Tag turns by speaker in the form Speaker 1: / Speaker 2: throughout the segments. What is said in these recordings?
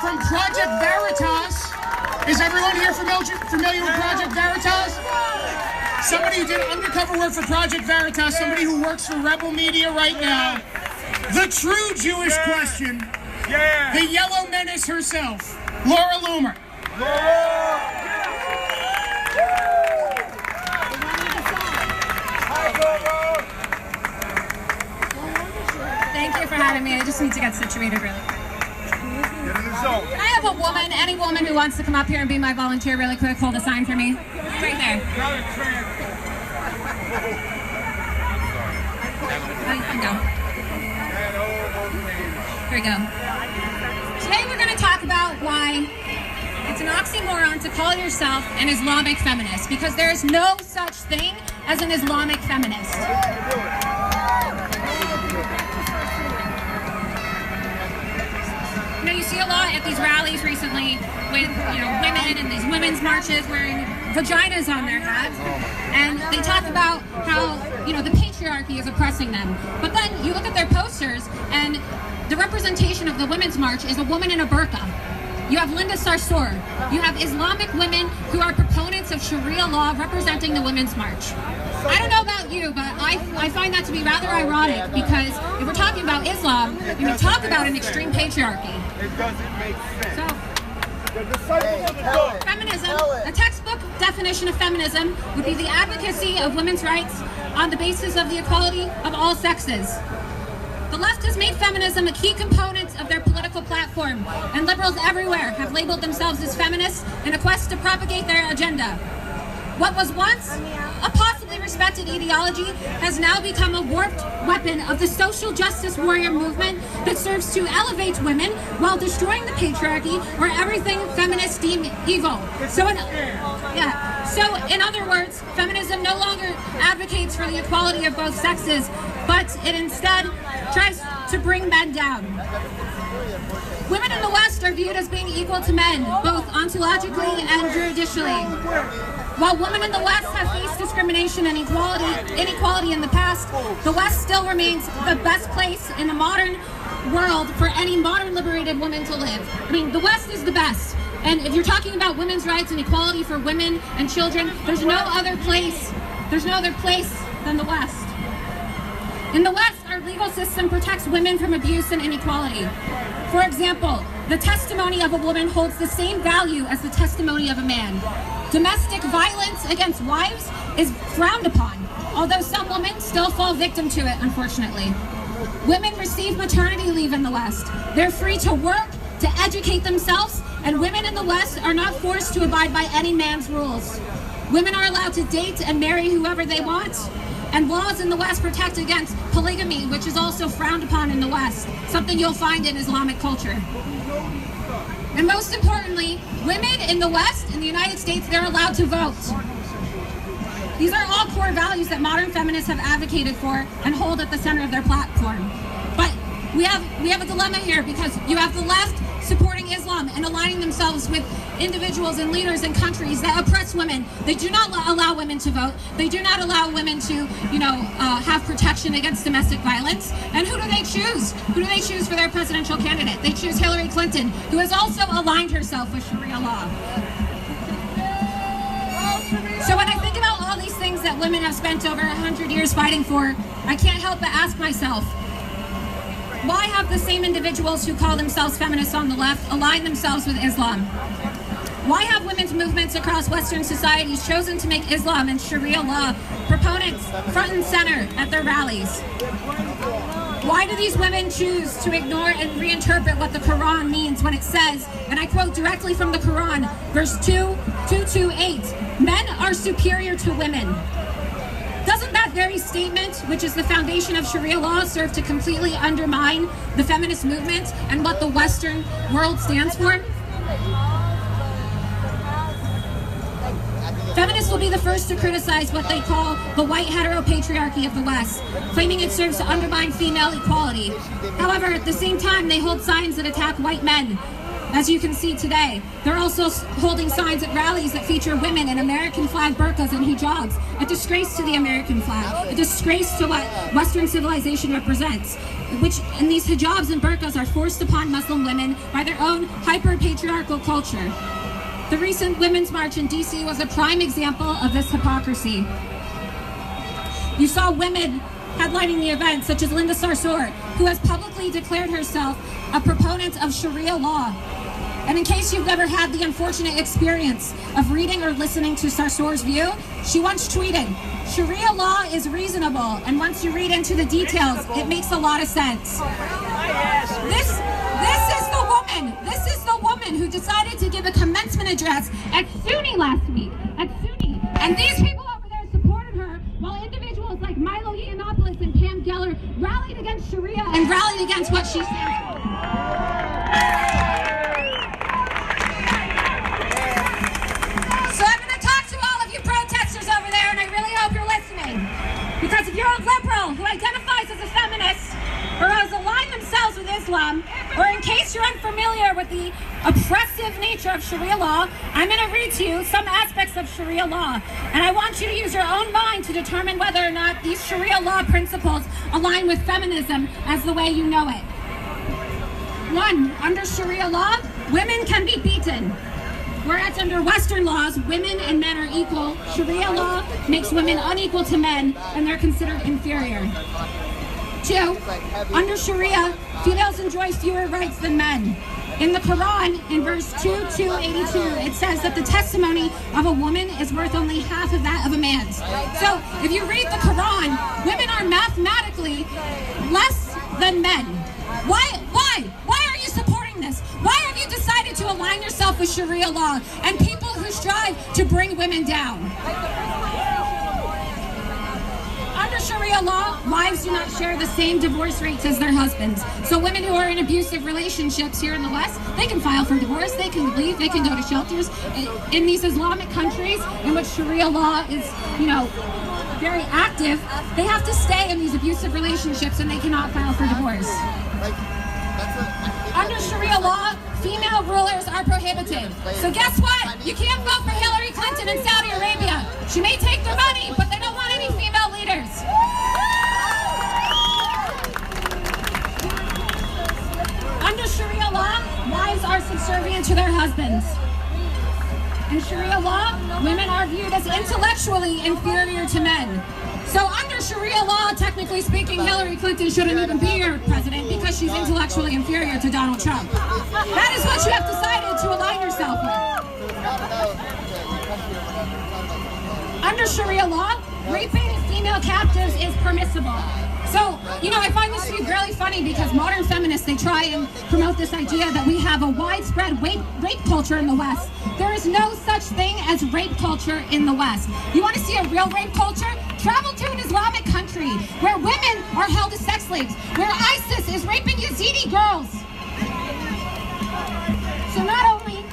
Speaker 1: from Project Veritas. Is everyone here familiar with Project Veritas? Somebody who did undercover work for Project Veritas, somebody who works for Rebel Media right now. The true Jewish question, the yellow menace herself, Loomer.
Speaker 2: Thank you for having me. I just need to get situated really quick. Can I have a woman, any woman who wants to come up here and be my volunteer really quick, hold a sign for me? Right there. Oh, you can go. Here we go. Today we're going to talk about why it's an oxymoron to call yourself an Islamic feminist, because there is no such thing as an Islamic feminist. You know, you see a lot at these rallies recently with, women and these women's marches wearing vaginas on their hats, and they talk about how, the patriarchy is oppressing them. But then you look at their posters, and the representation of the women's march is a woman in a burqa. You have Linda Sarsour. You have Islamic women who are proponents of Sharia law representing the women's march. I don't know about you, but I find that to be rather ironic, because if we're talking about Islam, we talk about an extreme patriarchy.
Speaker 3: It doesn't make sense.
Speaker 2: So, feminism, a textbook definition of feminism would be the advocacy of women's rights on the basis of the equality of all sexes. The left has made feminism a key component of their political platform, and liberals everywhere have labeled themselves as feminists in a quest to propagate their agenda. What was once a possibly respected ideology has now become a warped weapon of the social justice warrior movement that serves to elevate women while destroying the patriarchy or everything feminists deem evil. So in other words, feminism no longer advocates for the equality of both sexes, but it instead tries to bring men down. Women in the West are viewed as being equal to men, both ontologically and judicially. While women in the West have faced discrimination and inequality in the past, the West still remains the best place in a modern world for any modern liberated woman to live. I mean, the West is the best. And if you're talking about women's rights and equality for women and children, there's no other place than the West. In the West, our legal system protects women from abuse and inequality. For example, the testimony of a woman holds the same value as the testimony of a man. Domestic violence against wives is frowned upon, although some women still fall victim to it, unfortunately. Women receive maternity leave in the West. They're free to work, to educate themselves, and women in the West are not forced to abide by any man's rules. Women are allowed to date and marry whoever they want, and laws in the West protect against polygamy, which is also frowned upon in the West, something you'll find in Islamic culture. And most importantly, women in the West, in the United States, they're allowed to vote. These are all core values that modern feminists have advocated for and hold at the center of their platform. But we have a dilemma here, because you have the left supporting Islam and aligning themselves with individuals and leaders in countries that oppress women. They do not allow women to vote. They do not allow women to, have protection against domestic violence. And who do they choose? Who do they choose for their presidential candidate? They choose Hillary Clinton, who has also aligned herself with Sharia law. So when I think about all these things that women have spent over 100 years fighting for, I can't help but ask myself, why have the same individuals who call themselves feminists on the left align themselves with Islam? Why have women's movements across Western societies chosen to make Islam and Sharia law proponents front and center at their rallies? Why do these women choose to ignore and reinterpret what the Quran means when it says, and I quote directly from the Quran, verse 2:228, men are superior to women? Doesn't that very statement, which is the foundation of Sharia law, serve to completely undermine the feminist movement and what the Western world stands for? Feminists will be the first to criticize what they call the white heteropatriarchy of the West, claiming it serves to undermine female equality. However, at the same time, they hold signs that attack white men, as you can see today. They're also holding signs at rallies that feature women in American flag burqas and hijabs, a disgrace to the American flag, a disgrace to what Western civilization represents, which in these hijabs and burqas are forced upon Muslim women by their own hyper-patriarchal culture. The recent Women's March in DC was a prime example of this hypocrisy. You saw women headlining the event, such as Linda Sarsour, who has publicly declared herself a proponent of Sharia law. And in case you've never had the unfortunate experience of reading or listening to Sarsour's view, she once tweeted, "Sharia law is reasonable, and once you read into the details, it makes a lot of sense." This is the woman who decided to give a commencement address at SUNY last week, and these people over there supported her, while individuals like Milo Yiannopoulos and Pam Geller rallied against Sharia and rallied against what she stands for. So I'm going to talk to all of you protesters over there, and I really hope you're listening. Because if you're a liberal who identifies as a feminist, or has aligned themselves with Islam, or in case you're unfamiliar with the oppressive nature of Sharia law, I'm going to read to you some aspects of Sharia law. And I want you to use your own mind to determine whether or not these Sharia law principles align with feminism as the way you know it. 1. Under Sharia law, women can be beaten. Whereas under Western laws, women and men are equal, Sharia law makes women unequal to men, and they're considered inferior. 2. Under Sharia, females enjoy fewer rights than men. In the Quran, in verse 282, it says that the testimony of a woman is worth only half of that of a man's. So, if you read the Quran, women are mathematically less than men. Why are you supporting this? Why have you decided to align yourself with Sharia law and people who strive to bring women down? Under Sharia law, wives do not share the same divorce rates as their husbands. So women who are in abusive relationships here in the West, they can file for divorce, they can leave, they can go to shelters. In these Islamic countries in which Sharia law is, very active, they have to stay in these abusive relationships and they cannot file for divorce. Under Sharia law, female rulers are prohibited. So guess what? You can't vote for Hillary Clinton in Saudi Arabia. She may take their money, but they don't want any female leaders. Under Sharia law, wives are subservient to their husbands. In Sharia law, women are viewed as intellectually inferior to men. So under Sharia law, technically speaking, Hillary Clinton shouldn't even be your president because she's intellectually inferior to Donald Trump. That is what you have decided to align yourself with. Under Sharia law, raping female captives is permissible. So, I find this to be really funny because modern feminists, they try and promote this idea that we have a widespread rape culture in the West. There is no such thing as rape culture in the West. You want to see a real rape culture? Travel to an Islamic country where women are held as sex slaves, where ISIS is raping Yazidi girls. So not only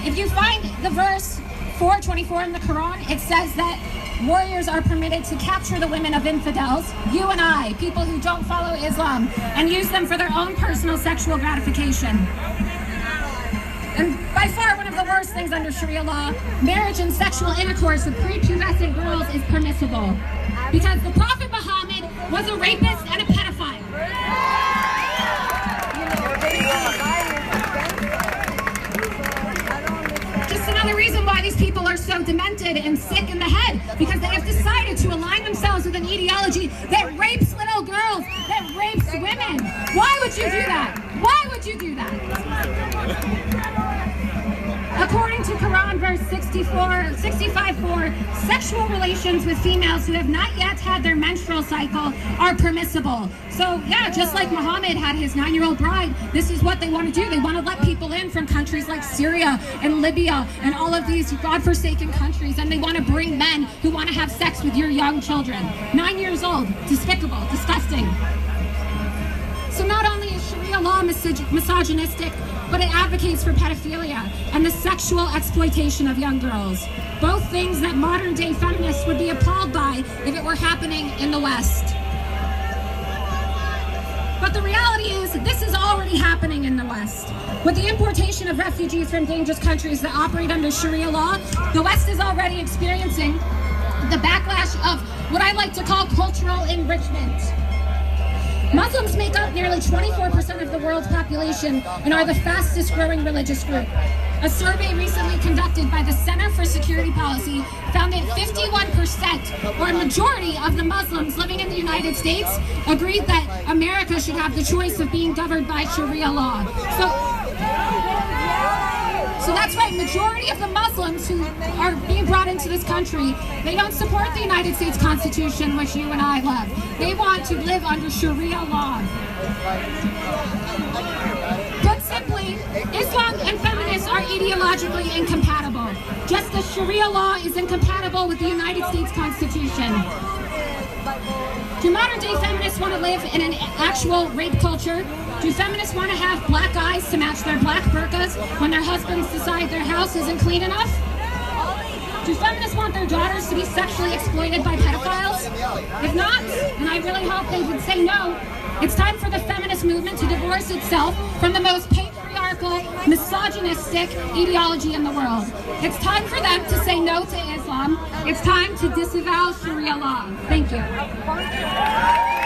Speaker 2: if you find the verse 4:24 in the Quran, it says that warriors are permitted to capture the women of infidels, you and I, people who don't follow Islam, and use them for their own personal sexual gratification. And by far one of the worst things under Sharia law, marriage and sexual intercourse with prepubescent girls is permissible. Because the Prophet Muhammad was a rapist and a pedophile. Just another reason why these people are so demented and sick in the head, because they have decided to align themselves with an ideology that rapes little girls, that rapes women. Why would you do that? Why would you do that? According to Quran verse 65:4, sexual relations with females who have not yet had their menstrual cycle are permissible. So yeah, just like Muhammad had his 9-year-old bride, this is what they want to do. They want to let people in from countries like Syria and Libya and all of these godforsaken countries, and they want to bring men who want to have sex with your young children. 9 years old, despicable, disgusting. So not only is Sharia law misogynistic, but it advocates for pedophilia and the sexual exploitation of young girls. Both things that modern day feminists would be appalled by if it were happening in the West. But the reality is, this is already happening in the West. With the importation of refugees from dangerous countries that operate under Sharia law, the West is already experiencing the backlash of what I like to call cultural enrichment. Muslims make up nearly 24% of the world's population and are the fastest growing religious group. A survey recently conducted by the Center for Security Policy found that 51%, or a majority of the Muslims living in the United States, agreed that America should have the choice of being governed by Sharia law. So that's right, majority of the Muslims who are being brought into this country, they don't support the United States Constitution, which you and I love. They want to live under Sharia law. Put simply, Islam and feminists are ideologically incompatible, just as Sharia law is incompatible with the United States Constitution. Do modern-day feminists want to live in an actual rape culture? Do feminists want to have black eyes to match their black burqas when their husbands decide their house isn't clean enough? Do feminists want their daughters to be sexually exploited by pedophiles? If not, and I really hope they would say no, it's time for the feminist movement to divorce itself from the most patriarchal, misogynistic ideology in the world. It's time for them to say no to Islam. It's time to disavow Sharia law. Thank you.